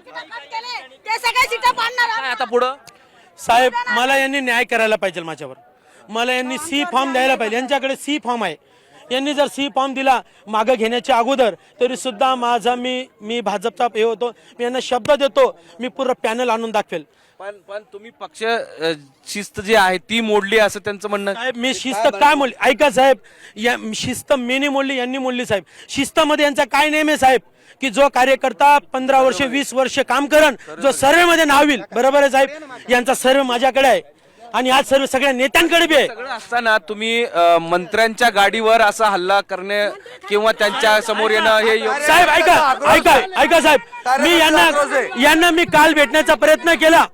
ते सगळे सीटा पाडणार काय आता पुढं साहेब मला यांनी न्याय करायला पाहिजे माझ्यावर. मला यांनी सी फॉर्म द्यायला पाहिजे. यांच्याकडे सी फॉर्म आहे. यांनी जर सी फॉर्म दिला मागं घेण्याच्या अगोदर तरी सुद्धा माझा मी भाजपचा हे होतो. मी यांना शब्द देतो मी पूर्ण पॅनल आणून दाखवेल. पण तुम्ही पक्ष शिस्त जी आहे ती मोडली असं त्यांचं म्हणणं. साहेब मी शिस्त काय मोडली ऐका साहेब. या शिस्त मी नाही मोडली यांनी मोडली साहेब. शिस्तामध्ये यांचा काय नेम आहे साहेब की जो कार्यकर्ता 15 वर्ष 20 वर्ष काम करण जो सर्वे मध्ये नाव येईल. बरोबर आहे साहेब. यांचा सर्वे माझ्याकडे आहे आणि आज सर्व सगळ्या नेत्यांकडे बी आहे. सगळं असताना तुम्ही मंत्र्यांच्या गाडीवर असा हल्ला करणे किंवा त्यांच्या समोर येणं हे योग्य- साहेब ऐका साहेब. मी यांना मी काल भेटण्याचा प्रयत्न केला.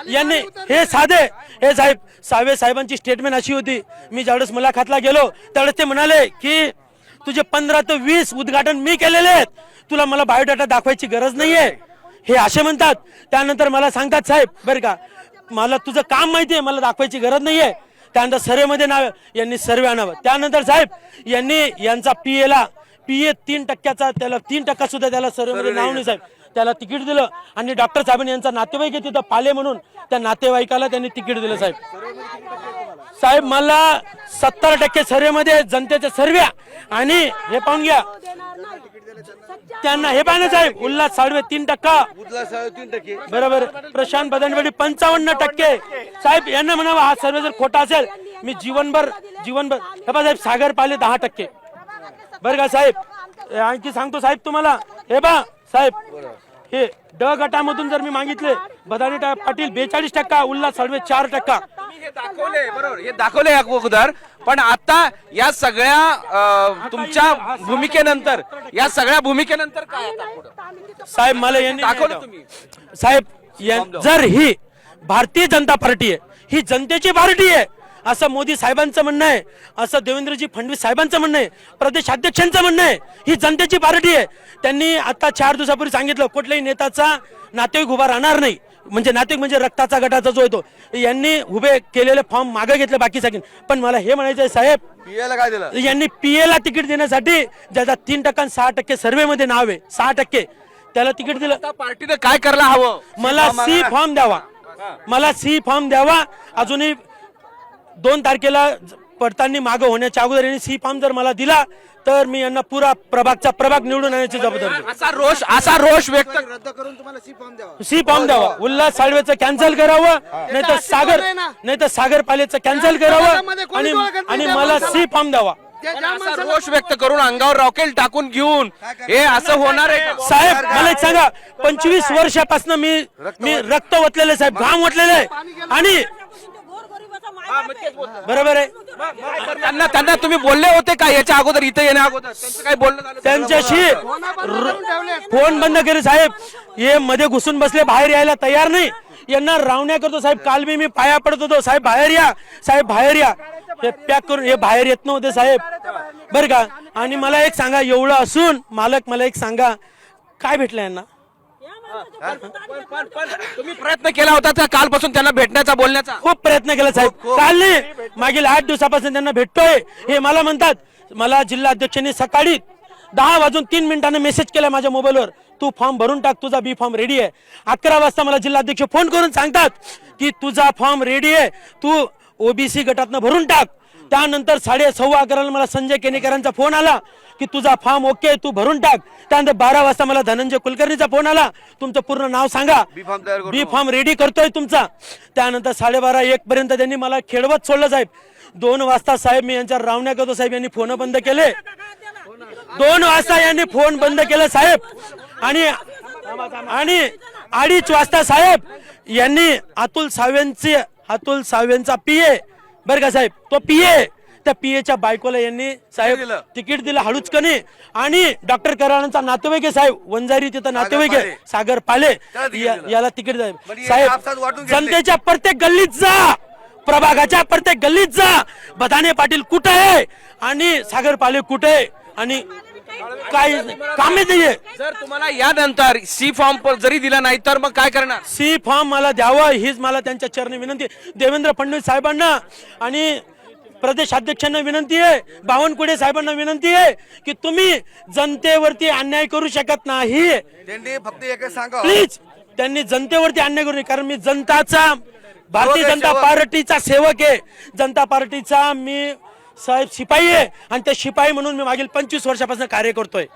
यांनी हे साहेब सावे साहेबांची स्टेटमेंट अशी होती. मी ज्यावेळेस मुलाखतला गेलो त्यावेळेस ते म्हणाले की तुझे 15 ते 20 उद्घाटन मी केलेले आहेत. तुला मला बायोडाटा दाखवायची गरज नाहीये हे असे म्हणतात. त्यानंतर मला सांगतात साहेब बरं का मला तुझं काम माहितीये मला दाखवायची गरज नाहीये. त्यानंतर सर्वे मध्ये नाव यांनी सर्वे आणावं. त्यानंतर साहेब यांनी यांचा पीए 3% त्याला 3% सुद्धा त्याला सर्वे मध्ये नाव नाही साहेब. त्याला तिकीट दिलं आणि डॉक्टर साहेबांनी यांचा नातेवाईक आहे तिथं पाले म्हणून त्या नातेवाईकाला त्यांनी तिकीट दिलं साहेब. साहेब मला 70% सर्वे मध्ये जनतेचे सर्वे आणि हे पाहून घ्या त्यांना हे पाहिजे साहेब. उल्हास साळवे 3%. बरोबर. प्रशांत बदनवडी 55%. साहेब यांना म्हणावं हा सर्वे जर खोटा असेल मी जीवनभर हे पहा साहेब सागर पाले 10%. बरं का साहेब. आणखी सांगतो साहेब तुम्हाला हे बा साहेब हे ड गटामधून जर मी मागितले बदानी पाटील 42%, उल्हास साळवे 4%. हे दाखवले बरोबर हे दाखवले अगोदर. पण आता या सगळ्या तुमच्या भूमिकेनंतर काय आता पुढं? साहेब मला यांनी दाखवलं तुम्ही. साहेब जर ही भारतीय जनता पार्टी आहे ही जनतेची पार्टी आहे असं मोदी साहेबांचं म्हणणं आहे. असं देवेंद्रजी फडणवीस साहेबांचं म्हणणं आहे. प्रदेश अध्यक्षांचं म्हणणं आहे. ही जनतेची पार्टी आहे. त्यांनी आता 4 दिवसापूर्वी सांगितलं कुठल्याही नेत्याचा नातेवाईक उभा राहणार नाही. म्हणजे नातेवाईक म्हणजे रक्ताचा गटाचा जो येतो. यांनी उभे केलेले फॉर्म मागे घेतले बाकी सगळे. पण मला हे म्हणायचं आहे साहेब यांनी पीएला तिकीट देण्यासाठी ज्याचा 3% 6% सर्वे मध्ये नाव आहे 6% त्याला तिकीट दिलं. पार्टीने काय करायला हवं? मला सी फॉर्म द्यावा. मला सी फॉर्म द्यावा. अजूनही 2 तारखेला पडताळणी मागं होण्याच्या अगोदर यांनी सी फॉर्म जर मला दिला तर मी यांना पुरा प्रभाग निवडून आणण्याची जबाबदारी. असा रोष व्यक्त सी फॉर्म द्यावा. उल्हास साळवेचं कॅन्सल करावं नाही तर सागर पालेचं कॅन्सल करावं आणि मला सी फॉर्म द्यावा. असा रोष व्यक्त करून अंगावर रॉकेल टाकून घेऊन हे असं होणार आहे का? साहेब मला एक सांगा 25 वर्षापासून मी रक्त ओतलेले साहेब घाम ओतलेले आहे आणि बरोबर आहे. त्यांना तुम्ही बोलले होते का याच्या अगोदर इथे येण्या अगोदर त्यांचं काय बोलणं झालं? त्यांच्याशी फोन बंद केले साहेब. हे मध्ये घुसून बसले बाहेर यायला तयार नाही. यांना रावण्या करतो साहेब. काल मी पाया पडत होतो साहेब बाहेर या साहेब बाहेर या. हे पॅक करून हे बाहेर येत नव्हते साहेब बरं का. आणि मला एक सांगा एवढं असून मालक मला एक सांगा काय भेटलं यांना? पण तुम्ही प्रयत्न केला होता त्या कालपासून त्यांना भेटण्याचा बोलण्याचा? खूप प्रयत्न केला साहेब. काल नाही मागील 8 दिवसापासून त्यांना भेटतोय. हे मला म्हणतात मला जिल्हा अध्यक्षांनी सकाळी 10:03 मेसेज केला माझ्या मोबाईलवर तू फॉर्म भरून टाक तुझा बी फॉर्म रेडी आहे. 11 वाजता मला जिल्हा अध्यक्ष फोन करून सांगतात की तुझा फॉर्म रेडी आहे तू ओबीसी गटातनं भरून टाक. त्यानंतर 11:15 मला संजय केनेकरांचा फोन आला की तुझा फॉर्म ओके तू भरून टाक. त्यानंतर 12 वाजता मला धनंजय कुलकर्णीचा फोन आला तुमचं पूर्ण नाव सांगा बी फॉर्म रेडी करतोय तुमचा. त्यानंतर 12:30-1 पर्यंत त्यांनी मला खेळवत सोडलं साहेब. 2 वाजता साहेब मी यांच्या रावण्या करतो साहेब यांनी फोन बंद केले. 2 वाजता यांनी फोन बंद केलं साहेब. आणि 2:30 वाजता साहेब यांनी अतुल सावेंचा पीए बरं का साहेब तो पीए त्या पीएच्या बायकोला यांनी साहेब तिकीट दिलं हळूचकने. आणि डॉक्टर कराडांचा नातेवाईक आहे साहेब वंजारी तिथं नातेवाईक आहे सागर पाले याला तिकीट साहेब. जनतेच्या प्रत्येक गल्लीत जा प्रभागाच्या प्रत्येक गल्लीत जा बदाने पाटील कुठे आहे आणि सागर पाले कुठे आहे आणि काय कामे नाहीये. जर तुम्हाला यानंतर सी फॉर्म जरी दिला नाही तर मग काय करणार? सी फॉर्म मला द्यावं हीच मला त्यांच्या चरणी विनंती. देवेंद्र फडणवीस साहेबांना आणि प्रदेश अध्यक्षांना विनंती आहे. बावनकुळे साहेबांना विनंती आहे की तुम्ही जनतेवरती अन्याय करू शकत नाही. फक्त एक सांगा प्लीज त्यांनी जनतेवरती अन्याय करू नये, कारण मी जनताचा भारतीय सेवक आहे, जनता सेवक. पार्टीचा सेवक आहे. जनता पार्टीचा मी साहेब शिपाई आहे आणि त्या शिपाई म्हणून मी मागील 25 वर्षापासून कार्य करतोय.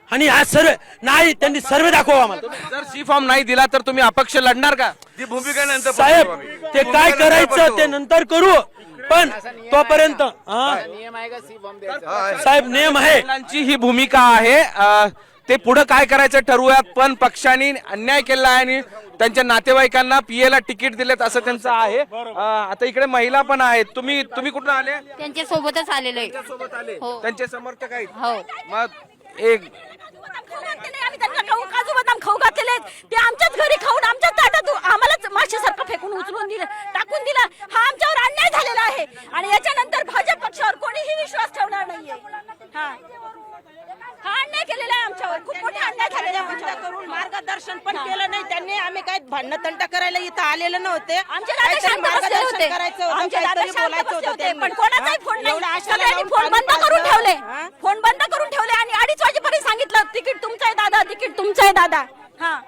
आणि हा सर्व नाही, त्यांनी सर्व दाखवा आम्हाला. जर सी फॉर्म नाही दिला तर तुम्ही अपक्ष लढणार का? ती भूमिका नंतर साहेब ते काय करायचं ते नंतर करू, पण तोपर्यंत साहेब नियम आहे. वडिलांची ही भूमिका आहे. ते पुढे काय करायचं ठरवूयात, पण पक्षाने अन्याय केला आहे आणि त्यांच्या नातेवाईकांना पीएला तिकीट दिलेत असं त्यांचं आहे. आता इकडे महिला पण आहेत. तुम्ही कुठून आले? त्यांच्या सोबतच आलेलो आहे. सोबत आले हो. त्यांचे समर्थक आहेत. हो. मग एक आम्ही त्यांना काजू बदाम खाऊ घातलेले आहेत. ते आमच्याच घरी खाऊन आमच्याच ताटात आम्हालाच माशासारखं फेकून उचलून दिलं, टाकून दिलं. हा आमच्यावर अन्याय झालेला आहे आणि याच्यानंतर भाजप पक्षावर कोणीही विश्वास ठेवणार नाहीये. हा अन्याय केलेला आहे आमच्यावर, खूप मोठा अन्याय झालेला आहे आमच्यावर. करून मार्गदर्शन पण केलं नाही त्यांनी. आम्ही काय भांडण तंटा करायला इथं आलेलं नव्हते. आमचे दादा शांत बसले होते. करायचं होतं, आमचे दादा काहीतरी शांत बोलायचं बसले होतं होते, त्यांनी. पण कोणाचाही फोन एवढं नाही. आशाला सगळ्यांनी लावून फोन पाणी बंद करून पाजलं. ठेवले. हा? फोन बंद करून ठेवले आणि 2:30 वाजेपर्यंत सांगितलं तिकीट तुमचं आहे दादा, तिकीट तुमचं आहे दादा. हा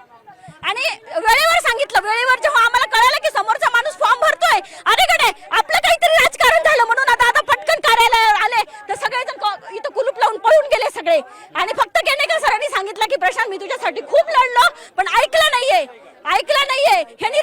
आणि वेळेवर सांगितलं. वेळेवर जेव्हा आम्हाला कळालं की समोरचा माणूस फॉर्म भरतोय, अरे कडे आपलं काहीतरी राजकारण झालं म्हणून आता पटकन कार्यालयावर आले तर सगळेजण इथं कुलूप लावून पळून गेले सगळे. आणि फक्त केनेकर सरांनी सांगितलं की प्रशांत मी तुझ्यासाठी खूप लढलो पण ऐकलं नाहीये. ह्यांनी